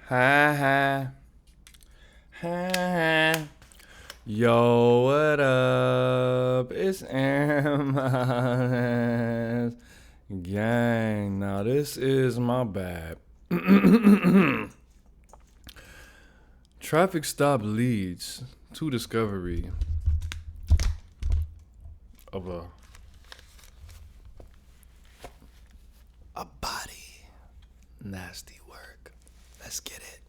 Ha ha. Ha. Yo, what up? It's aaronimoses. Gang, now this is my bad. Traffic stop leads to discovery of a body. Nasty work. Let's get it.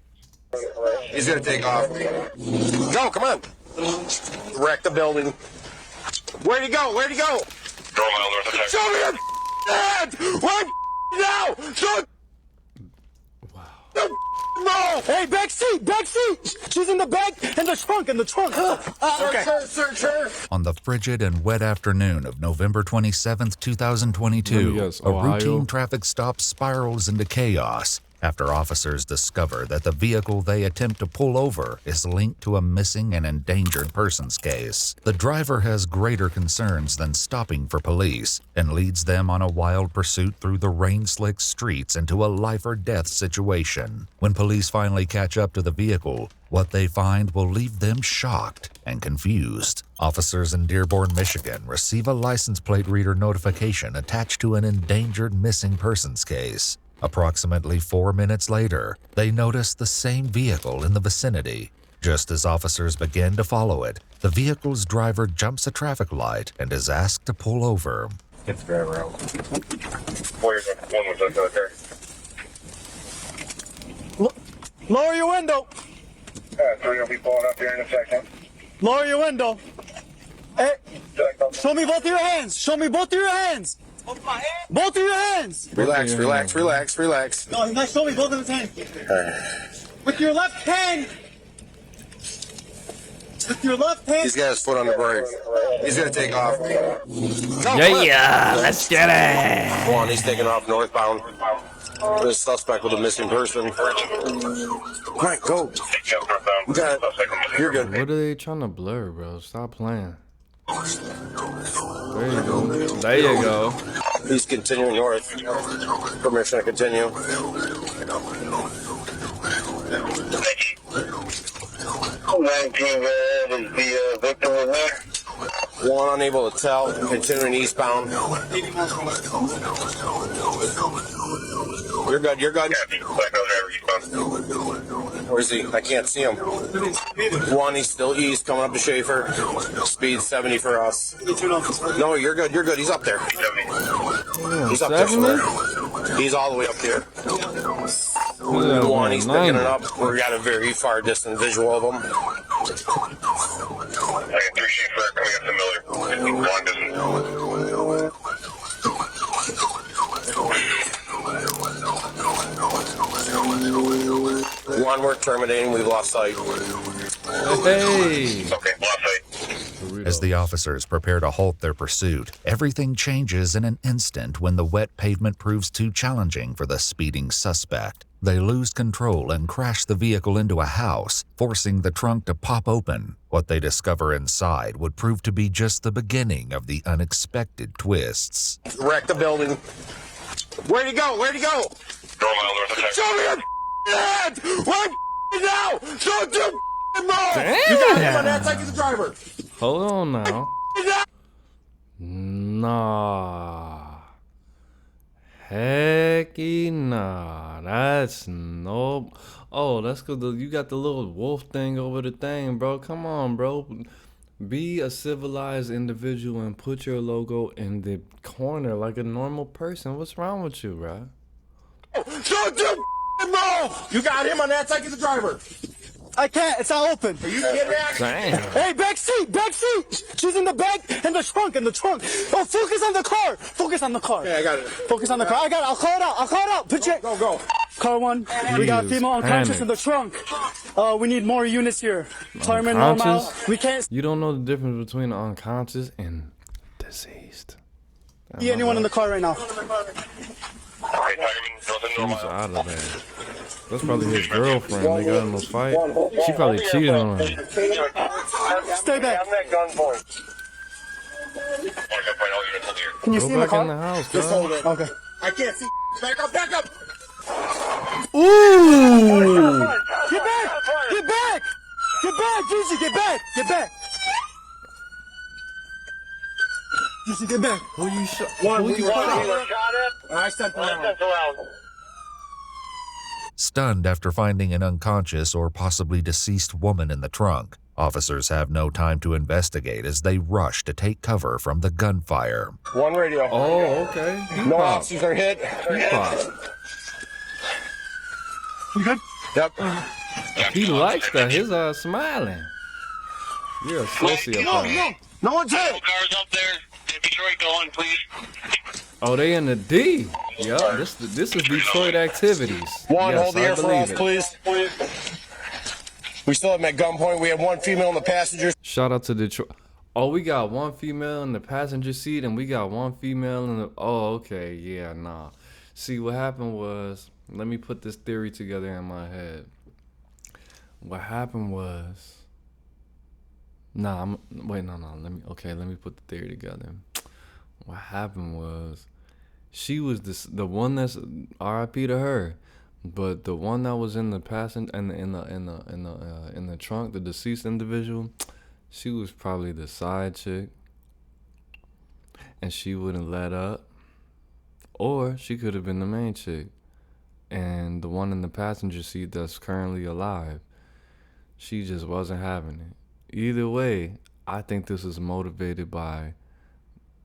He's gonna take off. Go, come on. Wreck the building. Where'd he go? Where'd he go? Go a mile north of Texas. Show me your hand! Right now! Show Wow. No! Hey, back seat! Back seat! She's in the back, in the trunk, Okay. Sir. On the frigid and wet afternoon of November 27th, 2022, Yes, a Ohio. routine traffic stop spirals into chaos after officers discover that the vehicle they attempt to pull over is linked to a missing and endangered persons case. The driver has greater concerns than stopping for police and leads them on a wild pursuit through the rain-slicked streets into a life-or-death situation. When police finally catch up to the vehicle, what they find will leave them shocked and confused. Officers in Dearborn, Michigan receive a license plate reader notification attached to an endangered missing persons case. Approximately 4 minutes later, they notice the same vehicle in the vicinity. Just as officers begin to follow it, the vehicle's driver jumps a traffic light and is asked to pull over. Get the driver out. Warriors 1 was military. Lower your window! 3 will be pulling up here in a second. Lower your window! Hey, show me both of your hands! Show me both of your hands! Both of your hands! Relax. No, he's not showing me both of his hands. With your left hand! With your left hand! He's got his foot on the brake. He's gonna take off. Go, Yeah, let's get it. One, he's taking off northbound. The suspect with a missing person. Come on, go. You got it. You're good. What are they trying to blur, bro? Stop playing. There you go. There you go. He's continuing north. Permission to continue. 19 red is the victim in there. One unable to tell. Continuing eastbound. You're good. Where's he? I can't see him. One, he's still east, coming up to Schaefer. Speed 70 for us. No, you're good. He's up there. He's up there somewhere. He's all the way up there. One, he's picking it up. We got a very far distant visual of him. I got 3 Schaefer coming up to Miller. 51 distance. One, we're terminating. We've lost sight. Hey. Okay, lost sight. As the officers prepare to halt their pursuit, everything changes in an instant when the wet pavement proves too challenging for the speeding suspect. They lose control and crash the vehicle into a house, forcing the trunk to pop open. What they discover inside would prove to be just the beginning of the unexpected twists. Wreck the building. Where'd he go? Go a mile north of Texas. Show me your hand! Right now! Don't do more! Damn. You got him on that side of the driver. Hold on now. Nah. Hecky nah. That's no. Oh, that's because you got the little wolf thing over the thing, bro. Come on, bro. Be a civilized individual and put your logo in the corner like a normal person. What's wrong with you, bro? Don't do more! You got him on that side of the driver. I can't, it's not open. Are you kidding me? Damn. Hey, back seat! She's in the back, in the trunk. Oh, focus on the car! Yeah, I got it. Focus on the car. I got it. I'll call it out. Put your... Go. Car 1, we got a female unconscious in the trunk. We need more units here. Fireman normal. Unconscious? We can't You don't know the difference between unconscious and deceased. see anyone in the car right now. Okay, Tigerman, north of He's Normal. out of there. That's probably his girlfriend. They got in a fight. She probably cheated on him. Stay back. I'm at gunpoint. Can you Go see in the back car? in the house, Just girl. hold it. Okay. I can't see. Back up. Ooh! Jesse, get back! Get back! Jesse, get back! Who you shot? One, Who you shot shot? him. I sent around. Stunned after finding an unconscious or possibly deceased woman in the trunk, officers have no time to investigate as they rush to take cover from the gunfire. One radio. Oh, okay. No officers are hit. You good? Yep. He likes that. His eyes smiling. You're a sociopath. No one's hit. Cars up there. Detroit going, please. Oh, they in the D. Yup, this is Detroit activities. One, Yes, hold the I air for believe us, it. please. We still have him at gunpoint. We have one female in the passenger. Shout out to Detroit. Oh, we got one female in the passenger seat and we got one female in the... Oh, okay. Yeah, nah. See, what happened was... Let me put this theory together in my head. What happened was... Wait, no. Let me put the theory together. What happened was... She was the one that's R.I.P. to her, but the one that was in the passenger in the trunk, the deceased individual, she was probably the side chick, and she wouldn't let up, or she could have been the main chick, and the one in the passenger seat that's currently alive, she just wasn't having it. Either way, I think this is motivated by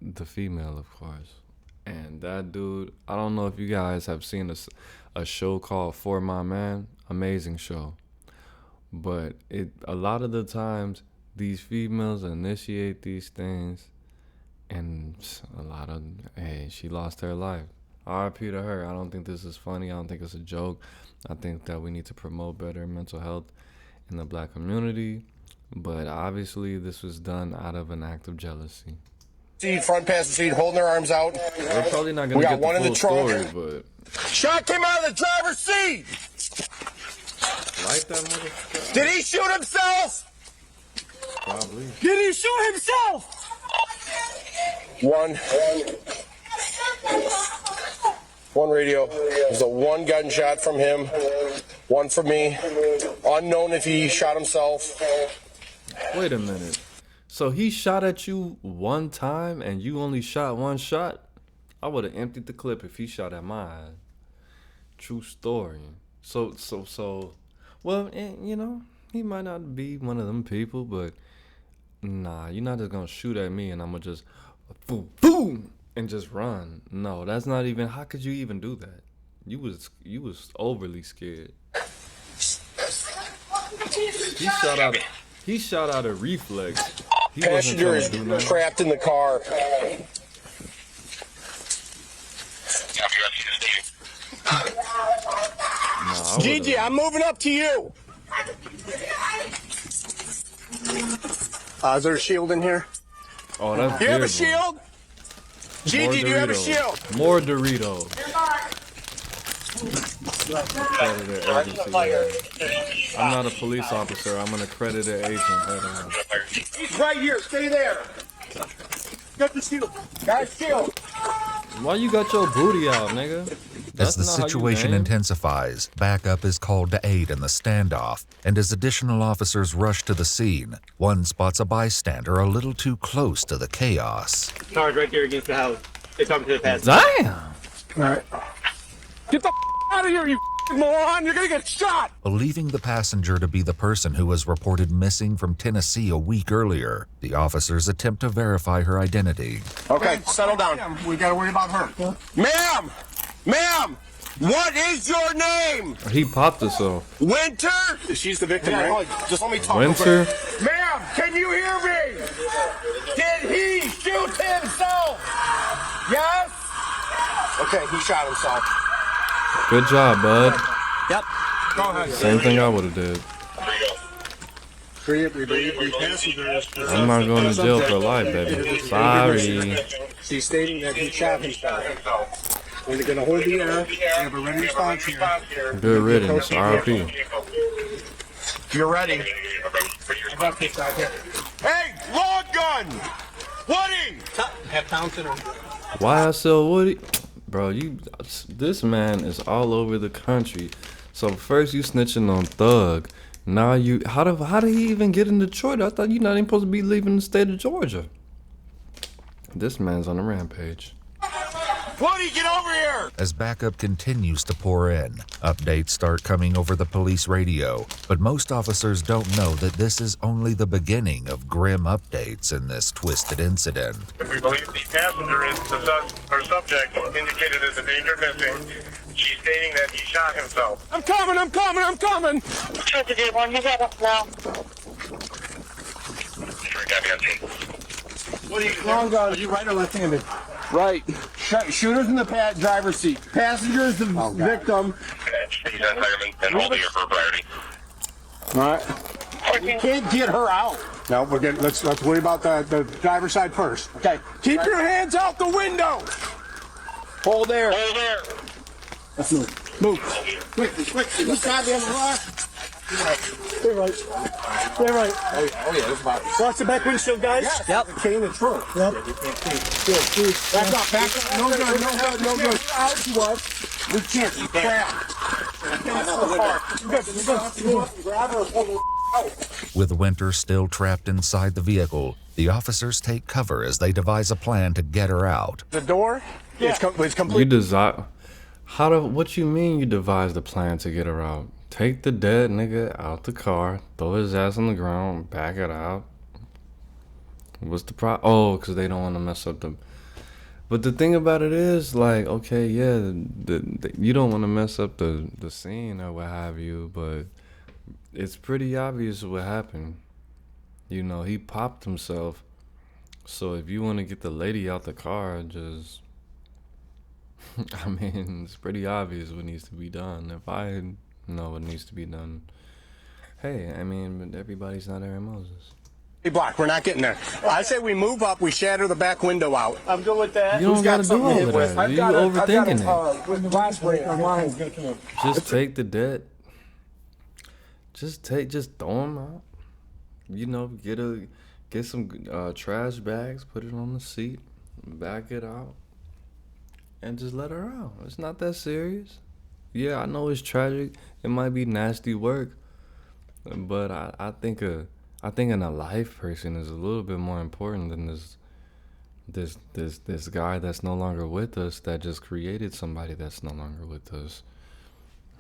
the female, of course. And that dude, I don't know if you guys have seen a show called For My Man. Amazing show. But a lot of the times, these females initiate these things. And hey, she lost her life. RIP to her. I don't think this is funny. I don't think it's a joke. I think that we need to promote better mental health in the black community. But obviously, this was done out of an act of jealousy. Front passenger seat, holding their arms out. We're probably not gonna get the full story, but Shot came out of the driver's seat. like that motherfucker. Did he shoot himself? Probably. Did he shoot himself? One radio. There's a one gunshot from him, one from me. Unknown if he shot himself. Wait a minute. So he shot at you one time and you only shot one shot? I would have emptied the clip if he shot at mine. True story. So, well, you know, he might not be one of them people, but nah, you're not just gonna shoot at me and I'm gonna just boom, boom, and just run. No, that's not even, how could you even do that? You was overly scared. He shot out a reflex. He Passenger is trapped in the car. Gigi, I'm moving up to you. Is there a shield in here? Oh, that's Do you have a good, shield? Gigi, do you have a shield? More Doritos. I'm not a police officer. I'm an accredited agent. He's right here. Stay there. Got the shield. Got a shield. Why you got your booty out, nigga? As the That's not how you situation aim. intensifies, backup is called to aid in the standoff, and as additional officers rush to the scene, one spots a bystander a little too close to the chaos. Car's right there against the house. They're talking to the passenger. Damn. All right. Get the out of here, you moron! You're gonna get shot! Believing the passenger to be the person who was reported missing from Tennessee a week earlier, the officers attempt to verify her identity. Okay, settle down. We gotta worry about her. Ma'am! Ma'am! What is your name? He popped herself. Winter? She's the victim, right? Just let me talk. Winter? Ma'am, can you hear me? Did he shoot himself? Yes? Okay, he shot himself. Good job, bud. Yep. Go ahead. Same thing I would have did. I'm not going to jail for life, baby. Sorry. She's stating that he shot himself. We're gonna hold the air. We have a ready response here. Good riddance. RIP. You're ready. Hey, long gun! Woody! Have Townsend or YSL Woody? Bro, this man is all over the country. So first you snitching on Thug, Nah, how did he even get in Detroit? I thought you're not even supposed to be leaving the state of Georgia. This man's on a rampage. Woody, get over here! As backup continues to pour in, updates start coming over the police radio, but most officers don't know that this is only the beginning of grim updates in this twisted incident. We believe the passenger is the subject indicated as a danger missing. She's stating that he shot himself. I'm coming! Traffic 1, you got up now. What are you, long gun? Are you right or left-handed? Right. Shooter's in the driver's seat. Passenger's the victim. She's on fireman and holding her for priority. All right. You can't get her out. No, we're getting. Let's worry about the driver's side first. Okay. Keep your hands out the window. Hold there. Hold there. Let's move. Move. Quickly. Who's got the other line? Stay right. Stay right. Oh yeah, that's about it. Watch the back windshield, guys. Yes. Yep. Okay, in the trunk. Yep. Good. Back up. No good. Out you are. We can't. You crap. Grab her and pull her out. With Winter still trapped inside the vehicle, the officers take cover as they devise a plan to get her out. The door? Yeah. It's complete. What you mean you devised a plan to get her out? Take the dead nigga out the car, throw his ass on the ground, back it out. What's the problem? Oh, because they don't want to mess up the... But the thing about it is, like, okay, yeah, you don't want to mess up the scene or what have you, but it's pretty obvious what happened. You know, he popped himself. So if you want to get the lady out the car, just... I mean, it's pretty obvious what needs to be done. If I know what needs to be done, hey, I mean, but everybody's not Aaron Moses. Block. We're not getting there. I say we move up. We shatter the back window out. I'm good with that. You don't gotta do all of that. You overthinking it. With the last break, my mind's gonna come in. Just take the debt. Just throw them out. You know, get some trash bags, put it on the seat, back it out, and just let her out. It's not that serious. Yeah, I know it's tragic. It might be nasty work, but I think an alive person is a little bit more important than this guy that's no longer with us that just created somebody that's no longer with us.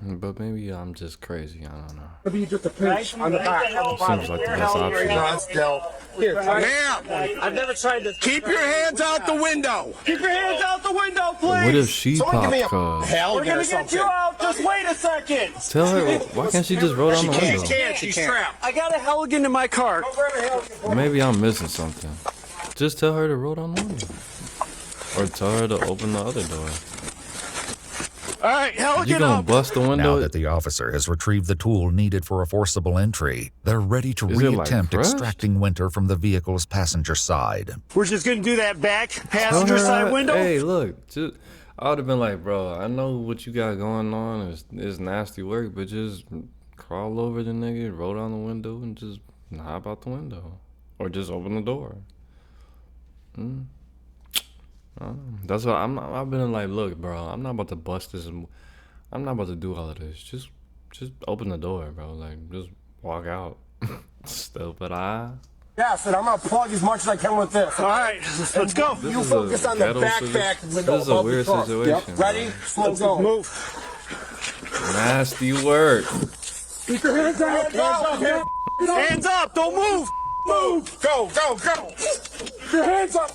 But maybe I'm just crazy. I don't know. Maybe just a pinch on the back. Seems like the best option. Not still. Here, try it. Ma'am, I've never tried this. keep your hands out the window. Keep your hands out the window, please. What if she Someone give me a popped? hell We're gonna get you out. Just wait a second. Tell her, why can't she just roll down the window? She's trapped. I got a Helligan in my car. Maybe I'm missing something. Just tell her to roll down the window. Or tell her to open the other door. All right, You Helligan gonna up. bust the Now window? that the officer has retrieved the tool needed for a forcible entry, they're ready to Is it, like, reattempt crushed? extracting Winter from the vehicle's passenger side. We're just gonna do that back Tell passenger her, side window. Hey, look. I would have been like, bro, I know what you got going on. It's nasty work, but just crawl over the nigga, roll down the window, and just hop out the window. Or just open the door. That's what I've been like, look, bro, I'm not about to bust this. I'm not about to do all of this. Just open the door, bro. Like, just walk out. Stupid eye. Yes, and I'm gonna plug as much as I can with this. All right, let's go. This You is focus a on the ghetto back window. This is a above the weird trunk. situation. Ready? bro. Let's go. Move. Nasty work. Keep your hands up. Hands up. Don't move. Move. Go. Keep your hands up.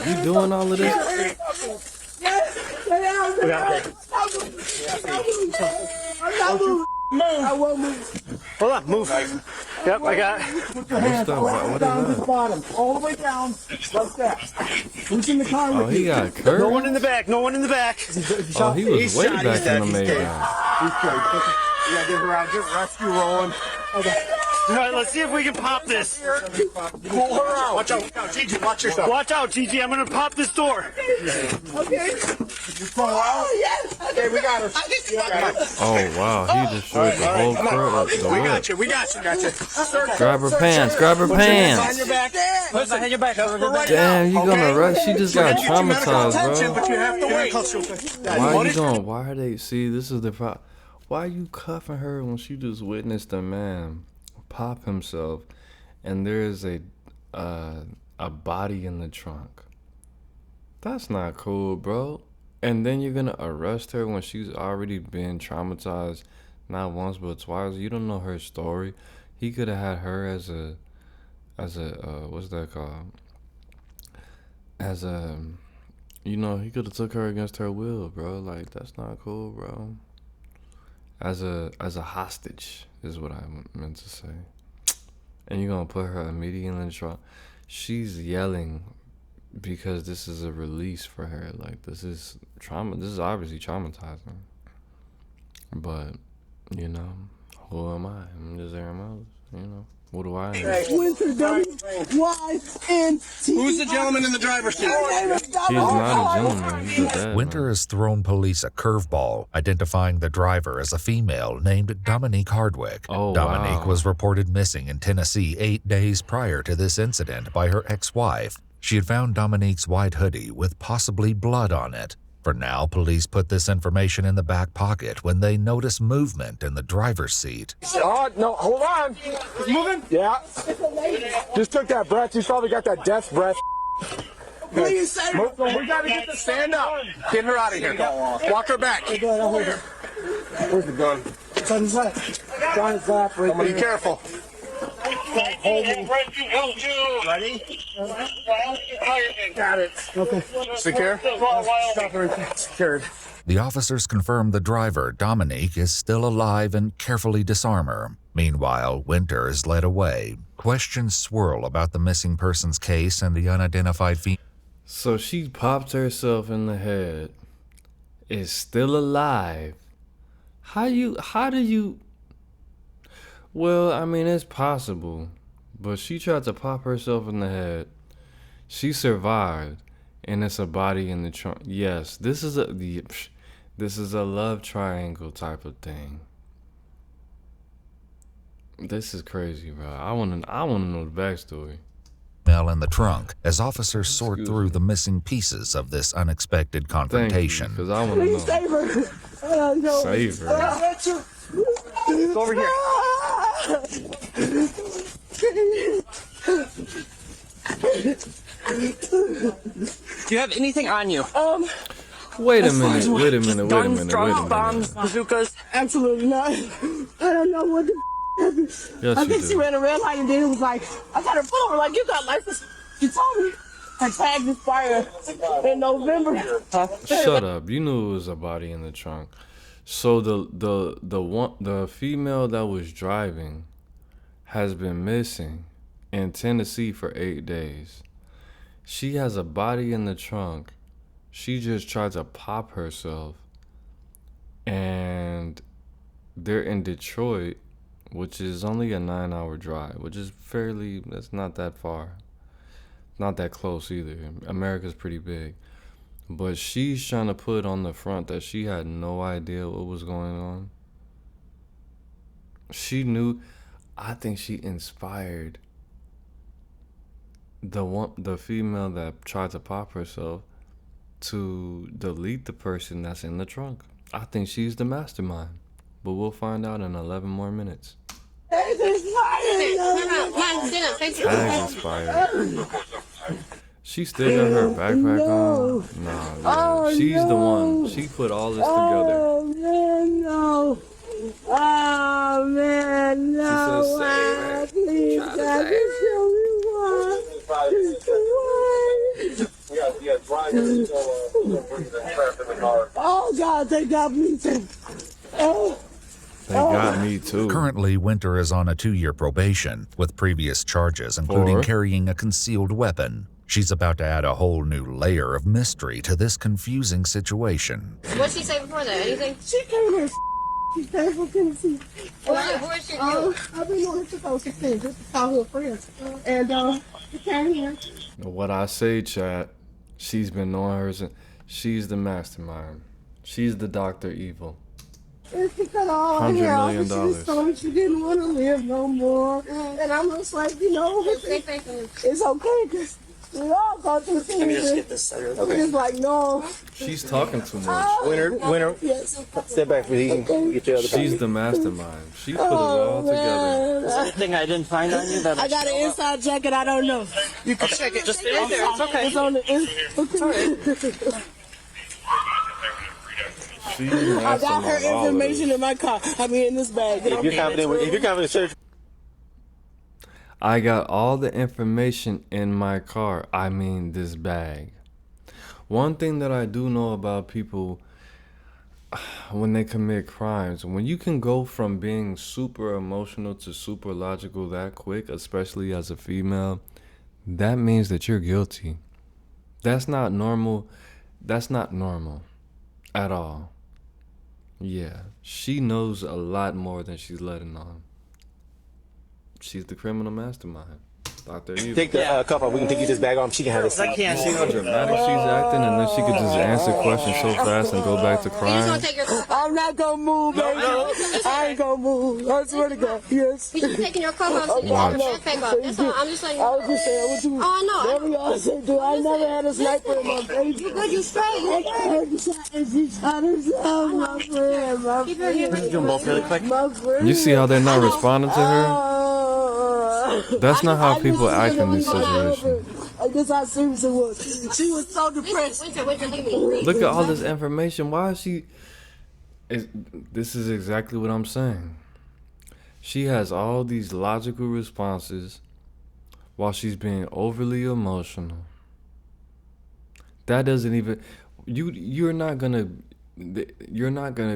You doing all of this? Hold on. Move. Yep, I got it. What's that? What is that? Bottom, all the way down, like that. Who's in the car Oh, with he you? got No curved? one in the back. No one in the back. Oh, he was way back in the He's main. dead. Yeah, get her out. Get rescue rolling. All right, let's see if we can pop this. Pull her out. Watch out, Gigi. Watch yourself. Watch out, Gigi. I'm gonna pop this door. Okay, we got her. Oh, wow. He destroyed the whole curve. We got you. Grab her pants. Grab her Behind pants. your back. Listen, behind your back. Damn, you gonna rush? She just got Get you medical attention, traumatized, but bro. you have to wait. Why are you going? Why are they? See, this is the problem. Why you cuffing her when she just witnessed a man pop himself and there is a body in the trunk? That's not cool, bro. And then you're gonna arrest her when she's already been traumatized, not once but twice. You don't know her story. He could have had her as a what's that called? As a, you know, he could have took her against her will, bro. Like, that's not cool, bro. As a hostage is what I meant to say. And you're gonna put her immediately in the trunk. She's yelling because this is a release for her. Like, this is trauma. This is obviously traumatizing. But, you know, who am I? I'm just Aaron Moses, you know. What do I know? Who's the gentleman in the driver's seat? He's not a gentleman. He's a dad. Winter has thrown police a curveball, identifying the driver as a female named Dominique Hardwick. Oh, Dominique wow. was reported missing in Tennessee 8 days prior to this incident by her ex-wife. She had found Dominique's white hoodie with possibly blood on it. For now, police put this information in the back pocket when they notice movement in the driver's seat. Oh, no, hold on. It's moving? Yeah. Just took that breath. You probably got that death breath. Please say We gotta get the stand up. Get her out of here. Walk her back. Where's the gun? It's on his lap. It's on his lap right Be there. careful. Ready? Got it. Okay. Secure? Stop her right there. Secured. The officers confirm the driver, Dominique, is still alive and carefully disarm her. Meanwhile, Winter is led away. Questions swirl about the missing persons case and the unidentified female. So she popped herself in the head, is still alive. How do you? Well, I mean, it's possible, but she tried to pop herself in the head. She survived, and it's a body in the trunk. Yes, this is a love triangle type of thing. This is crazy, bro. I wanna know the backstory. In the trunk as officers sort through the missing pieces of this unexpected confrontation. Because I want to know. Save her. No. Save her. It's over here. Do you have anything on you? Wait a minute. Bombs, bazookas? Absolutely not. I don't know what the happened. Yes, I you think do. she ran a red light and then it was like, I got her pull over like, you got license. She told me her tag expired in November. Shut up. You knew it was a body in the trunk. So the female that was driving has been missing in Tennessee for 8 days. She has a body in the trunk. She just tried to pop herself. And they're in Detroit, which is only a 9-hour drive, which is that's not that far. Not that close either. America's pretty big. But she's trying to put on the front that she had no idea what was going on. She knew. I think she inspired the female that tried to pop herself to delete the person that's in the trunk. I think she's the mastermind. But we'll find out in 11 more minutes. Tag expired. She still got her backpack on? Nah, she's the one. She put all this together. Oh, man, no. Oh, man, no. She said, save her. Please, Try to God, save just show me why. Oh, God, thank God, please. Oh. They got me too. Currently, Winter is on a 2-year probation with previous charges, including Or? carrying a concealed weapon. She's about to add a whole new layer of mystery to this confusing situation. What'd she say before that? Anything? She came here. She came from Tennessee. Where's she I've been on her since I was 16, just to childhood friends. And she came here. What I say, chat, she's been knowing her since. She's the mastermind. She's the Dr. Evil. And she cut all $100 her hair off, million. and she just told me she didn't want to live no more. And I'm just like, you know, it's okay, because We all go through things. Let me just get this. We're just like, no. She's talking too much. Winner, Yes. step back so you can get your other She's the mastermind. She put it all together. Man. Anything I didn't find on you that I got an inside jacket. I don't know. you can check it. Just stay right there. It's okay. It's on the okay. She's I got her mastermind all of information this. in my car. I mean, in this bag. If you're confident, search. I got all the information in my car. I mean, this bag. One thing that I do know about people when they commit crimes, when you can go from being super emotional to super logical that quick, especially as a female, that means that you're guilty. That's not normal. That's not normal at all. Yeah, she knows a lot more than she's letting on. She's the criminal mastermind. Dr. Evil. Take the cup off. We can take you this bag off. She can have this. I can't. See how dramatic she's acting, and then she could just answer questions so fast and go back to You just want crime. to take your cup off. I'm not gonna move, baby. I ain't gonna move. I swear to God. Yes. You just taking your cup off so you can Watch. take your backpack off. That's all. I'm just letting you I know. was just saying what you. Oh, I know. Whatever y'all say, dude. I never had a sniper in my face. You good? You straight? I heard the shot and she shot herself, my friend, my Keep your hands. Do them both really quick. my friend. You see how they're not responding to her? That's not how I people just act in really this got situation. over. Like, this how serious it was. She was so depressed. Winter, look at me. Look at all this information. Why is she? This is exactly what I'm saying. She has all these logical responses while she's being overly emotional. That doesn't even. You're not gonna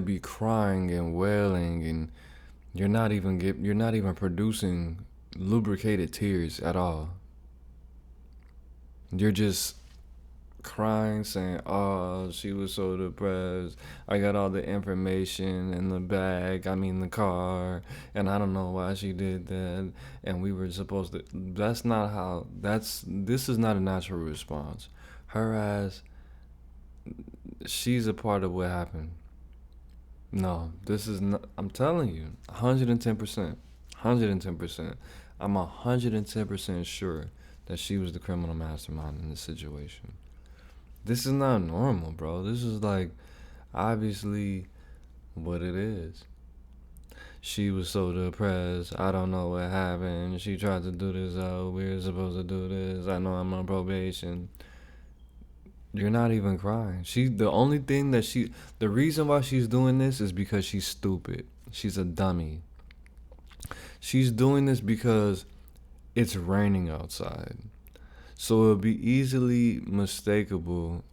be crying and wailing, and you're not even producing lubricated tears at all. You're just crying, saying, "Oh, she was so depressed. I got all the information in the bag. I mean, the car, and I don't know why she did that. And we were supposed to." That's not how. This is not a natural response. Her ass. She's a part of what happened. No, this is not. I'm telling you, 110%, 110%. I'm 110% sure that she was the criminal mastermind in this situation. This is not normal, bro. This is like obviously what it is. She was so depressed. I don't know what happened. She tried to do this. Oh, we're supposed to do this. I know I'm on probation. You're not even crying. The reason why she's doing this is because she's stupid. She's a dummy. She's doing this because it's raining outside. So it would be easily mistakable.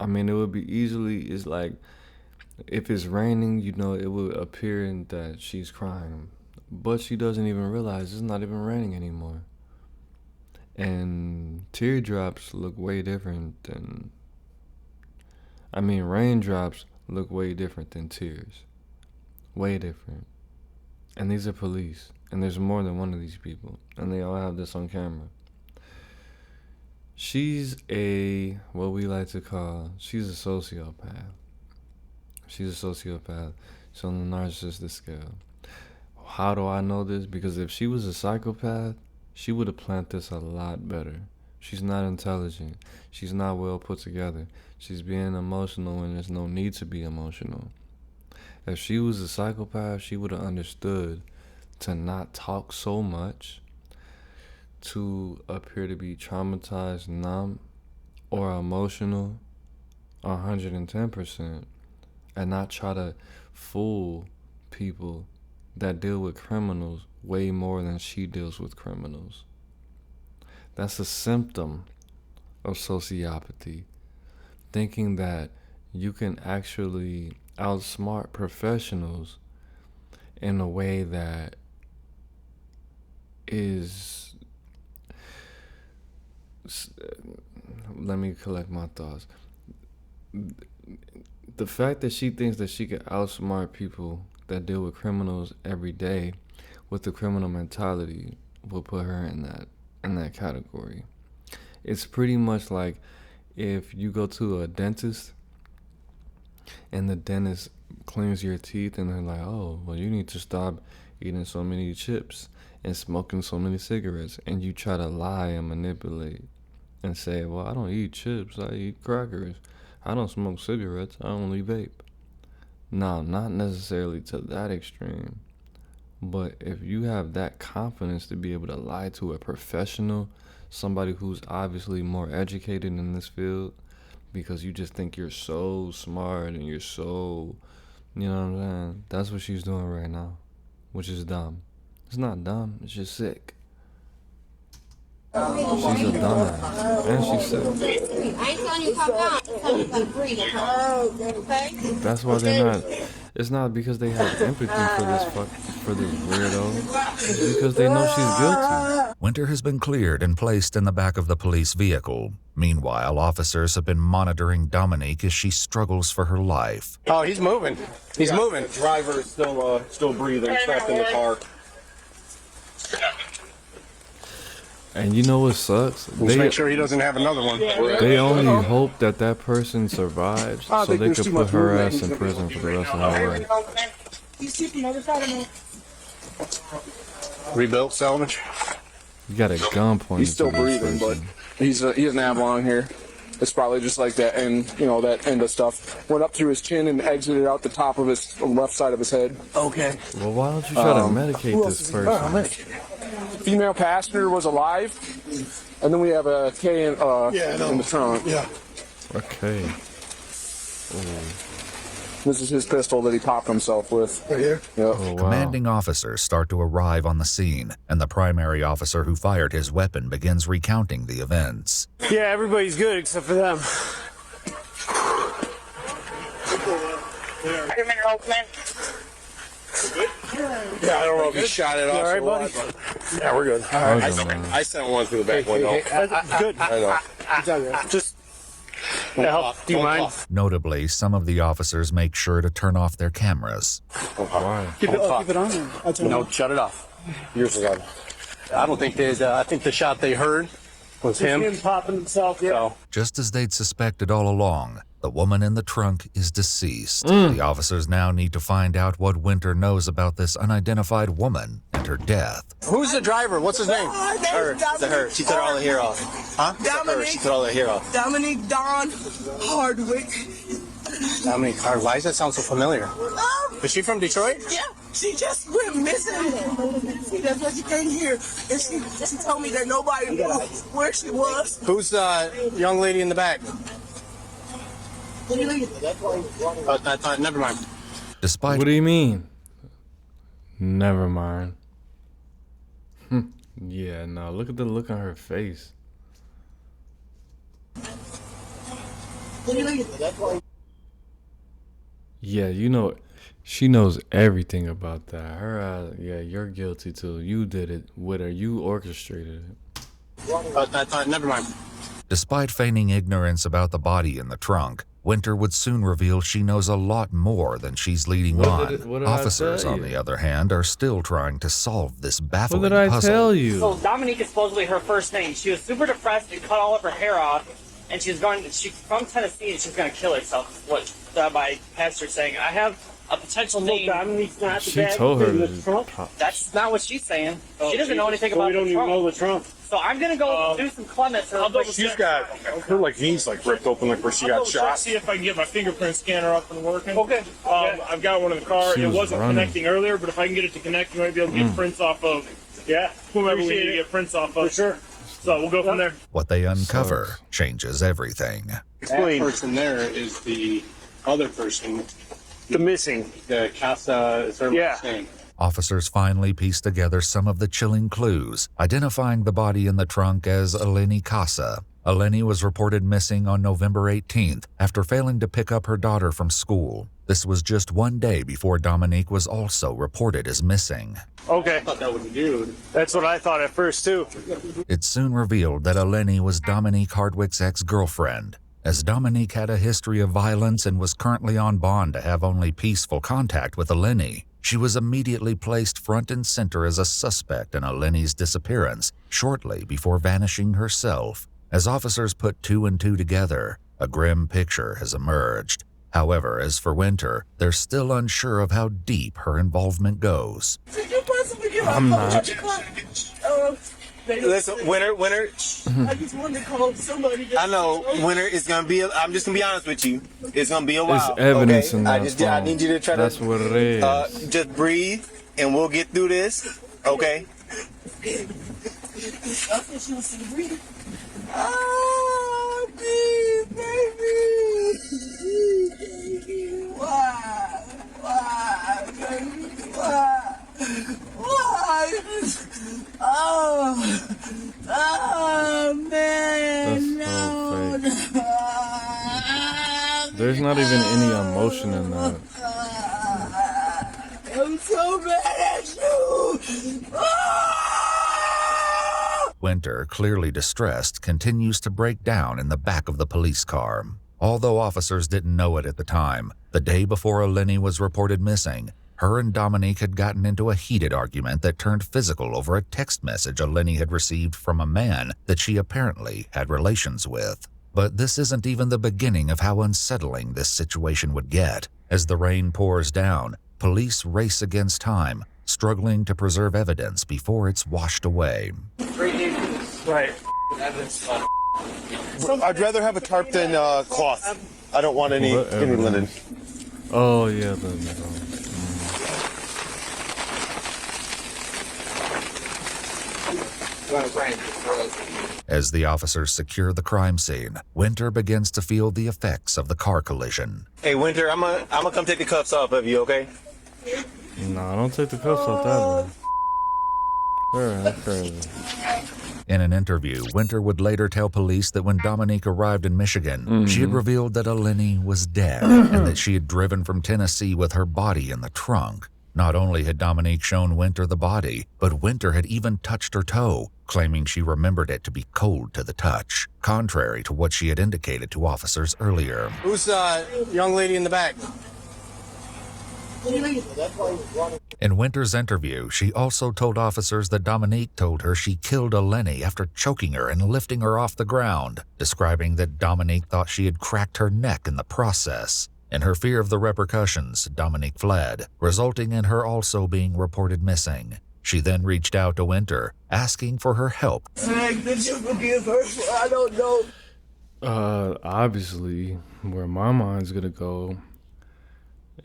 I mean, it's like, if it's raining, it would appear that she's crying. But she doesn't even realize it's not even raining anymore. And teardrops look way different than... raindrops look way different than tears. Way different. And these are police. And there's more than one of these people. And they all have this on camera. She's what we like to call, she's a sociopath. She's a sociopath. She's on the narcissistic scale. How do I know this? Because if she was a psychopath, she would have planned this a lot better. She's not intelligent. She's not well put together. She's being emotional when there's no need to be emotional. If she was a psychopath, she would have understood to not talk so much, to appear to be traumatized, numb, or emotional 110%, and not try to fool people that deal with criminals way more than she deals with criminals. That's a symptom of sociopathy. Thinking that you can actually outsmart professionals in a way that is... Let me collect my thoughts. The fact that she thinks that she can outsmart people that deal with criminals every day with the criminal mentality will put her in that category. It's pretty much like if you go to a dentist and the dentist cleans your teeth and they're like, "Oh, well, you need to stop eating so many chips and smoking so many cigarettes," and you try to lie and manipulate and say, well, I don't eat chips, I eat crackers. I don't smoke cigarettes, I only vape. Now, not necessarily to that extreme, but if you have that confidence to be able to lie to a professional, somebody who's obviously more educated in this field, because you just think you're so smart and you're so, you know what I'm saying? That's what she's doing right now, which is dumb. It's not dumb, it's just sick. She's a dumbass, and she's sick. I ain't telling you to calm down. I'm telling you to breathe. Okay? That's why they're not. It's not because they have empathy for this weirdo. It's because they know she's guilty. Winter has been cleared and placed in the back of the police vehicle. Meanwhile, officers have been monitoring Dominique as she struggles for her life. Oh, he's moving. He's moving. The driver is still breathing, trapped in the car. And you know what sucks? Let's make sure he doesn't have another one. They only hope that that person survives so they could put her ass in prison for the rest of her life. Rebuilt salvage. You got a gun pointed He's still to this breathing, but person. he doesn't have long hair. It's probably just like that end, that end of stuff. Went up through his chin and exited out the top of his left side of his head. Okay. Well, why don't you try to medicate this person? Female passenger was alive, and then we have a K in the trunk. Yeah. Okay. This is his pistol that he popped himself with. Right here? Yep. Oh, wow. Commanding officers start to arrive on the scene, and the primary officer who fired his weapon begins recounting the events. Yeah, everybody's good except for them. Yeah, I don't know if he shot it off. You all right, buddy? Yeah, we're good. All right. I sent one through the back window. Good. I know. Just help. Do you mind? Notably, some of the officers make sure to turn off their cameras. Why? Keep it on. No, shut it off. Yours is on. I don't think I think the shot they heard was him. Him popping himself. Yeah. So, Just as they'd suspected all along, the woman in the trunk is deceased. The officers now need to find out what Winter knows about this unidentified woman and her death. who's the driver? What's his name? Her. It's her. She cut all the hair off. Huh? Her. She cut all the hair off. Dominique Dawn Hardwick. Dominique Hard. Why does that sound so familiar? Is she from Detroit? Yeah, she just went missing. That's why she came here. And she told me that nobody knew where she was. Who's the young lady in the back? Never mind. Despite What do you mean? Never mind. Yeah, no, look at the look on her face. Yeah, she knows everything about that. Her yeah, you're guilty too. You did it with her. You orchestrated it. Never mind. Despite feigning ignorance about the body in the trunk, Winter would soon reveal she knows a lot more than she's leading What did I Officers, tell on you? the other hand, are still trying to solve this baffling What did I puzzle. tell you? So Dominique is supposedly her first name. She was super depressed and cut all of her hair off, and she's from Tennessee and she's going to kill herself. What my pastor's saying. I have a potential name. Dominique's not the She bad told her in the to trunk. That's not what she's saying. She doesn't know anything about We don't the even trunk. know the trunk. So I'm going to go do some Clements. She's got her knees ripped open where she got shot. See if I can get my fingerprint scanner up and working. Okay. I've got one in the car. She It was wasn't running. connecting earlier, but if I can get it to connect, you might be able to get prints off of whomever we need to get prints off of. For sure. So we'll go from there. What they uncover changes everything. That person there is the other person. The missing. The Casa is her last name. Officers finally piece together some of the chilling clues, identifying the body in the trunk as Eleni Casa. Eleni was reported missing on November 18th after failing to pick up her daughter from school. This was just one day before Dominique was also reported as missing. Okay. I thought that would be you. That's what I thought at first, too. It soon revealed that Eleni was Dominique Hardwick's ex-girlfriend. As Dominique had a history of violence and was currently on bond to have only peaceful contact with Eleni, she was immediately placed front and center as a suspect in Eleni's disappearance shortly before vanishing herself. As officers put two and two together, a grim picture has emerged. However, as for Winter, they're still unsure of how deep her involvement goes. Could you possibly get I'm my phone? not. Listen, winner. I just wanted to call somebody. I know, winner is gonna be. I'm just gonna be honest with you. It's gonna be a while. It's evidence okay? in that I phone. need you to try That's to. what it is. Just breathe, and we'll get through this. Okay. I thought she was still breathing. Oh, baby. Why? Why, baby? Why? Why? Oh, man. That's so fake. There's not even any emotion in that. I'm so mad at you. Winter, clearly distressed, continues to break down in the back of the police car. Although officers didn't know it at the time, the day before Eleni was reported missing, her and Dominique had gotten into a heated argument that turned physical over a text message Eleni had received from a man that she apparently had relations with. But this isn't even the beginning of how unsettling this situation would get. As the rain pours down, police race against time, struggling to preserve evidence before it's washed away. Right. I'd rather have a tarp than cloth. I don't want any linen. Oh yeah, linen. As the officers secure the crime scene, Winter begins to feel the effects of the car collision. Hey, Winter, I'm gonna come take the cuffs off of you, okay? No, don't take the cuffs off that man. That's crazy. In an interview, Winter would later tell police that when Dominique arrived in Michigan, she had revealed that Eleni was dead and that she had driven from Tennessee with her body in the trunk. Not only had Dominique shown Winter the body, but Winter had even touched her toe, claiming she remembered it to be cold to the touch, contrary to what she had indicated to officers earlier. Who's young lady in the back? In Winter's interview, she also told officers that Dominique told her she killed Eleni after choking her and lifting her off the ground, describing that Dominique thought she had cracked her neck in the process. In her fear of the repercussions, Dominique fled, resulting in her also being reported missing. She then reached out to Winter, asking for her help. Did you forgive her? I don't know. Obviously, where my mind's gonna go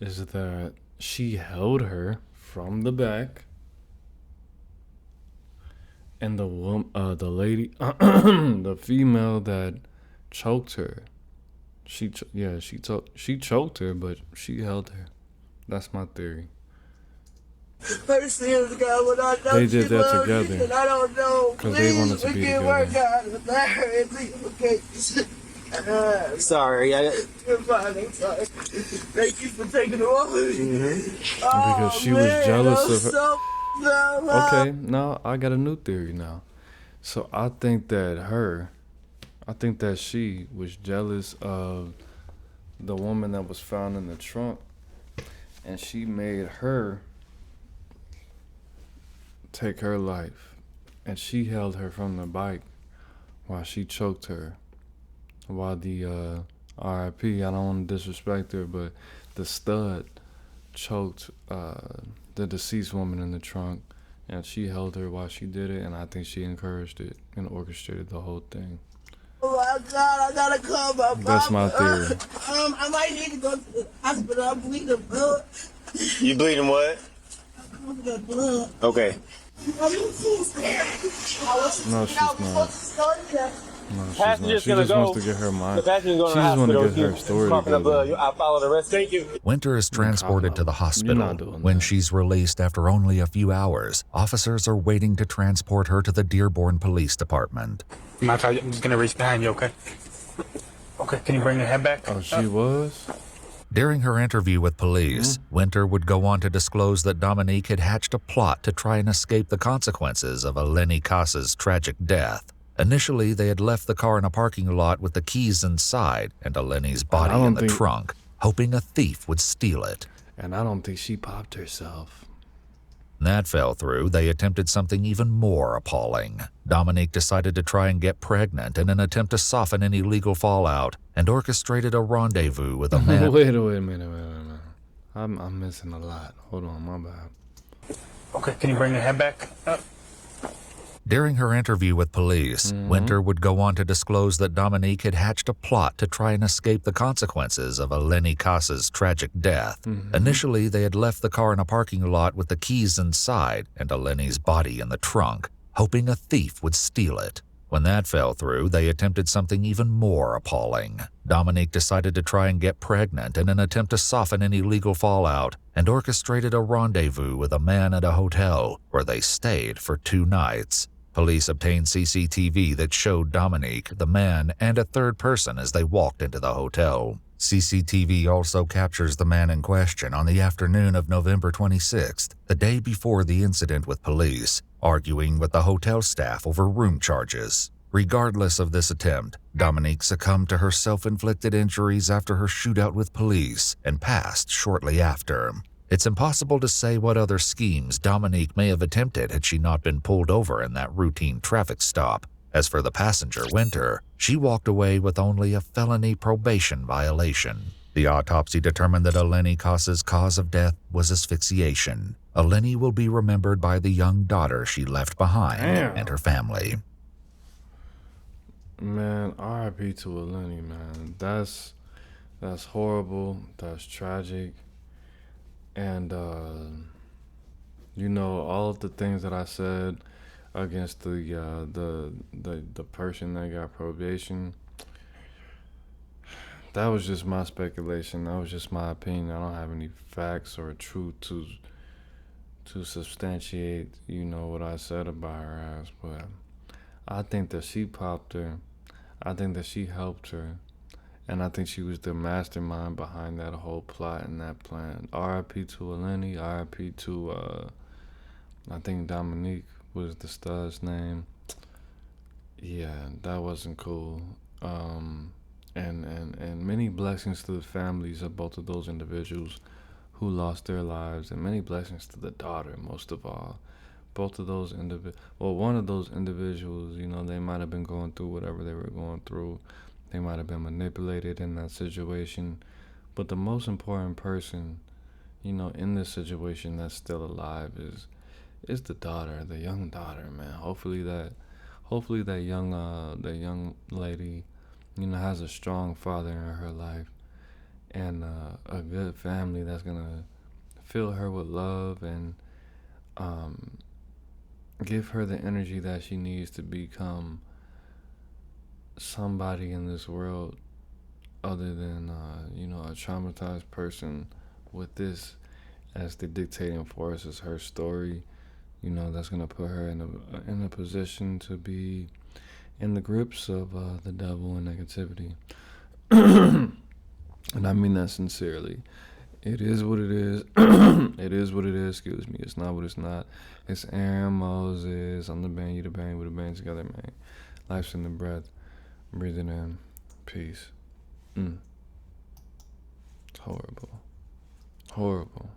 is that she held her from the back, and the lady, the female that choked her, she choked her, but she held her. That's my theory. Personally, as a guy, when I know They did she that loves together. me, and I don't know. 'Cause they wanted to we be can together. work out with that. Okay. Sorry. You're fine. I'm sorry. Thank you for taking it off of me. Because she was jealous of her. So Okay, now I got a new theory now. So I think that she was jealous of the woman that was found in the trunk, and she made her take her life, and she held her from the bike while she choked her. While the RIP, I don't want to disrespect her, but the stud choked the deceased woman in the trunk, and she held her while she did it, and I think she encouraged it and orchestrated the whole thing. oh my God, I gotta call my mama. That's my theory. I might need to go to the hospital. I'm bleeding blood. You bleeding what? I'm bleeding blood. Okay. No, she's not. No, she's not. She just wants to get her mind. She just wants to get her story together. I follow the rest. Thank you. Winter is transported to the hospital. When she's released after only a few hours, officers are waiting to transport her to the Dearborn Police Department. I'm just gonna reach behind you, okay? Okay, can you bring your head back? Oh, she was? During her interview with police, Winter would go on to disclose that Dominique had hatched a plot to try and escape the consequences of Eleni Casas's tragic death. Initially, they had left the car in a parking lot with the keys inside and Eleni's body in the trunk, hoping a thief would steal it. And I don't think she popped herself. That fell through. They attempted something even more appalling. Dominique decided to try and get pregnant in an attempt to soften any legal fallout and orchestrated a rendezvous with a man. Wait a minute. I'm missing a lot. Hold on, my bad. Okay, can you bring your head back up? During her interview with police, Winter would go on to disclose that Dominique had hatched a plot to try and escape the consequences of Eleni Casas's tragic death. Initially, they had left the car in a parking lot with the keys inside and Eleni's body in the trunk, hoping a thief would steal it. When that fell through, they attempted something even more appalling. Dominique decided to try and get pregnant in an attempt to soften any legal fallout and orchestrated a rendezvous with a man at a hotel where they stayed for 2 nights. Police obtained CCTV that showed Dominique, the man, and a third person as they walked into the hotel. CCTV also captures the man in question on the afternoon of November 26th, the day before the incident with police, arguing with the hotel staff over room charges. Regardless of this attempt, Dominique succumbed to her self-inflicted injuries after her shootout with police and passed shortly after. It's impossible to say what other schemes Dominique may have attempted had she not been pulled over in that routine traffic stop. As for the passenger, Winter, she walked away with only a felony probation violation. The autopsy determined that Eleni Casas's cause of death was asphyxiation. Eleni will be remembered by the young daughter she left behind and her family. Man, R.I.P. to Eleni, man. That's horrible. That's tragic. And, you know, all of the things that I said against the person that got probation, that was just my speculation. That was just my opinion. I don't have any facts or truth to substantiate, you know, what I said about her ass. But I think that she popped her. I think that she helped her. And I think she was the mastermind behind that whole plot and that plan. R.I.P. to Eleni. R.I.P. to, I think Dominique was the stud's name. Yeah, that wasn't cool. And many blessings to the families of both of those individuals who lost their lives. And many blessings to the daughter, most of all. Both of those one of those individuals, you know, they might have been going through whatever they were going through. They might have been manipulated in that situation. But the most important person, you know, in this situation that's still alive is the daughter, the young daughter, man. Hopefully that young lady, you know, has a strong father in her life and a good family that's gonna fill her with love and give her the energy that she needs to become somebody in this world other than you know, a traumatized person with this as the dictating force is her story, you know, that's gonna put her in a position to be in the grips of the devil and negativity. And I mean that sincerely. It is what it is. It is what it is, excuse me. It's not what it's not. It's Aaron Moses. I'm the band, you the band, we're the band together, man. Life's in the breath. Breathe it in. Peace. It's horrible. Horrible.